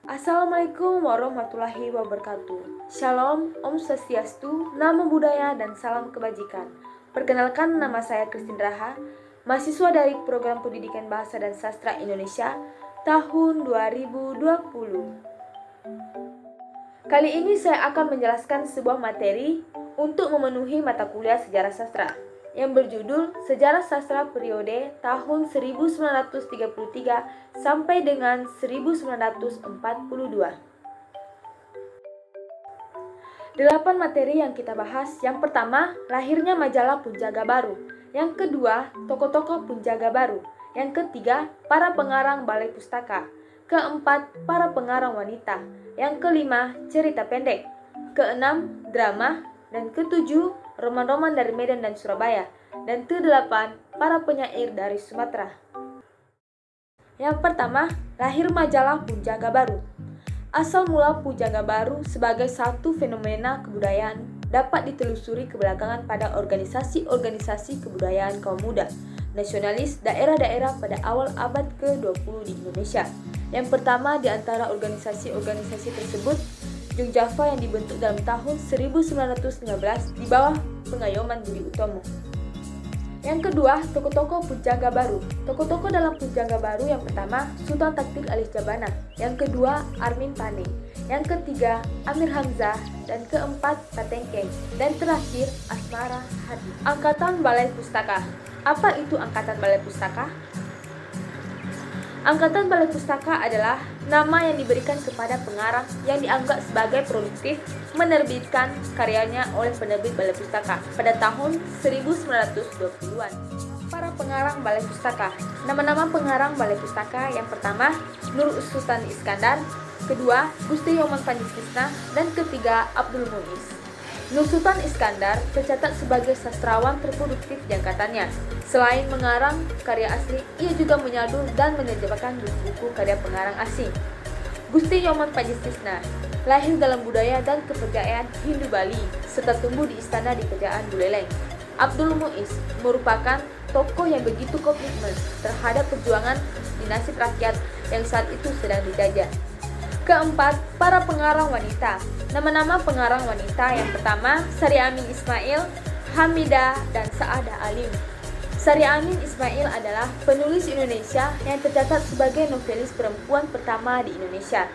Assalamualaikum warahmatullahi wabarakatuh. Shalom, Om Swastiastu, Namo Buddhaya, dan salam kebajikan. Perkenalkan, nama saya Christine Raha, mahasiswa dari Program Pendidikan Bahasa dan Sastra Indonesia tahun 2020. Kali ini saya akan menjelaskan sebuah materi untuk memenuhi mata kuliah Sejarah Sastra yang berjudul Sejarah Sastra Periode tahun 1933 sampai dengan 1942. 8 materi yang kita bahas. Yang pertama, lahirnya majalah Punjaga Baru. Yang kedua, tokoh-tokoh Punjaga Baru. Yang ketiga, para pengarang balai pustaka. Keempat, para pengarang wanita. Yang kelima, cerita pendek. Keenam, drama. Dan ketujuh, roman-roman dari Medan dan Surabaya. Dan kedelapan, para penyair dari Sumatera. Yang pertama, lahir majalah Punjaga Baru. Asal mula Punjaga Baru sebagai satu fenomena kebudayaan dapat ditelusuri kebelakangan pada organisasi-organisasi kebudayaan kaum muda nasionalis daerah-daerah pada awal abad ke-20 di Indonesia. Yang pertama di antara organisasi-organisasi tersebut, Jogjawa yang dibentuk dalam tahun 1915 di bawah pengayoman Budi Utomo. Yang kedua, tokoh-tokoh Punjaga Baru. Tokoh-tokoh dalam Punjaga Baru yang pertama, Sultan Takdir Ali Jabana. Yang kedua, Armin Pane. Yang ketiga, Amir Hamzah. Dan keempat, Patengkeng. Dan terakhir, Asmara Hadi. Angkatan Balai Pustaka. Apa itu Angkatan Balai Pustaka? Angkatan Balai Pustaka adalah nama yang diberikan kepada pengarang yang dianggap sebagai produktif menerbitkan karyanya oleh penerbit Balai Pustaka pada tahun 1920-an. Para pengarang Balai Pustaka. Nama-nama pengarang Balai Pustaka yang pertama, Nur Sultan Iskandar, kedua, Gusti Yoman Panjittisna, dan ketiga, Abdul Muiz. Nur Sultan Iskandar tercatat sebagai sastrawan terproduktif di angkatannya. Selain mengarang karya asli, ia juga menyadu dan menerjemahkan buku karya pengarang asing. Gusti Yoman Panjittisna lahir dalam budaya dan kepercayaan Hindu Bali serta tumbuh di istana di kerajaan Buleleng. Abdul Muiz merupakan tokoh yang begitu komitmen terhadap perjuangan dinasti rakyat yang saat itu sedang dijajah. Keempat, para pengarang wanita. Nama-nama pengarang wanita yang pertama, Sari Amin Ismail, Hamidah, dan Sa'adah Alim. Sari Amin Ismail adalah penulis Indonesia yang tercatat sebagai novelis perempuan pertama di Indonesia.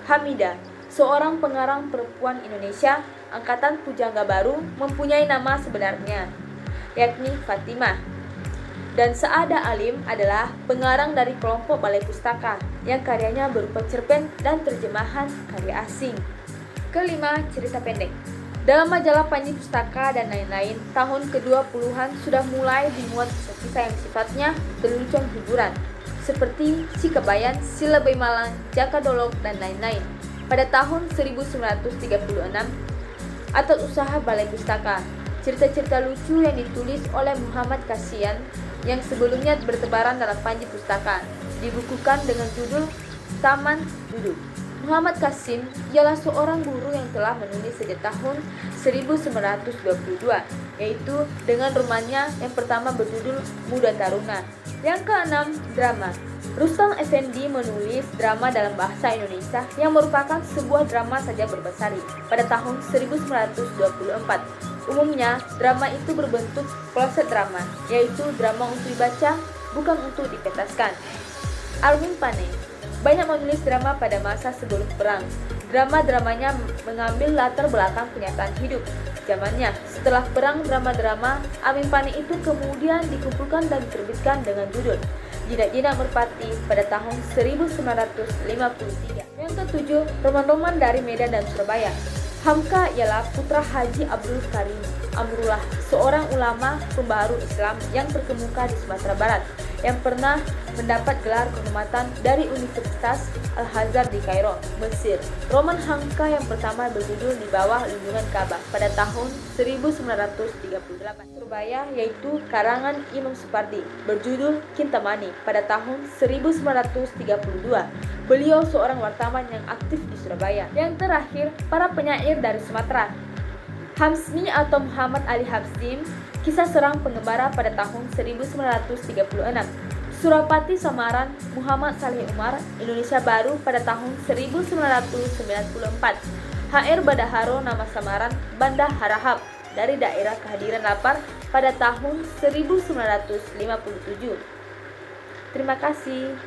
Hamidah, seorang pengarang perempuan Indonesia, angkatan Punjaga Baru, mempunyai nama sebenarnya, yakni Fatimah. Dan Sa'adah Alim adalah pengarang dari kelompok Balai Pustaka yang karyanya berupa cerpen dan terjemahan karya asing. Kelima, cerita pendek. Dalam majalah Panji Pustaka dan lain-lain, tahun ke-20-an sudah mulai dimuat kisah-kisah yang sifatnya lelucon hiburan, seperti Si Kebayan, Si Lebay Malang, Jaka Dolok, dan lain-lain. Pada tahun 1936, atau usaha Balai Pustaka, cerita-cerita lucu yang ditulis oleh Muhammad Kasian yang sebelumnya bertebaran dalam Panji Pustaka dibukukan dengan judul Taman Duduk. Muhammad Qasim ialah seorang guru yang telah menulis sejak tahun 1922, yaitu dengan romannya yang pertama berjudul Muda Taruna. Yang keenam, drama. Rustam Effendi menulis drama dalam bahasa Indonesia yang merupakan sebuah drama saja berbahasa pada tahun 1924. Umumnya, drama itu berbentuk kloset drama, yaitu drama untuk dibaca, bukan untuk dipentaskan. Armin Pane banyak menulis drama pada masa sebelum perang. Drama-dramanya mengambil latar belakang kenyataan hidup zamannya. Setelah perang, drama-drama Armin Pane itu kemudian dikumpulkan dan diterbitkan dengan judul Jinak-Jinak Merpati pada tahun 1953. Yang ketujuh, roman-roman dari Medan dan Surabaya. Hamka ialah putra Haji Abdul Karim Amrullah, seorang ulama pembaharu Islam yang berkemuka di Sumatera Barat, yang pernah mendapat gelar kehormatan dari Universitas Al-Azhar di Kairo, Mesir. Roman Hamka yang pertama berjudul Di Bawah Lindungan Ka'bah pada tahun 1938. Surabaya yaitu karangan Imam Supardi berjudul Kintamani pada tahun 1932. Beliau seorang wartawan yang aktif di Surabaya. Yang terakhir, para penyair dari Sumatera. Hamsmi atau Muhammad Ali Hamsim, kisah serang pengembara pada tahun 1936. Surapati Samaran Muhammad Saleh Umar, Indonesia Baru pada tahun 1994. HR Badaharo nama samaran Banda Harahap dari daerah kehadiran lapar pada tahun 1957. Terima kasih.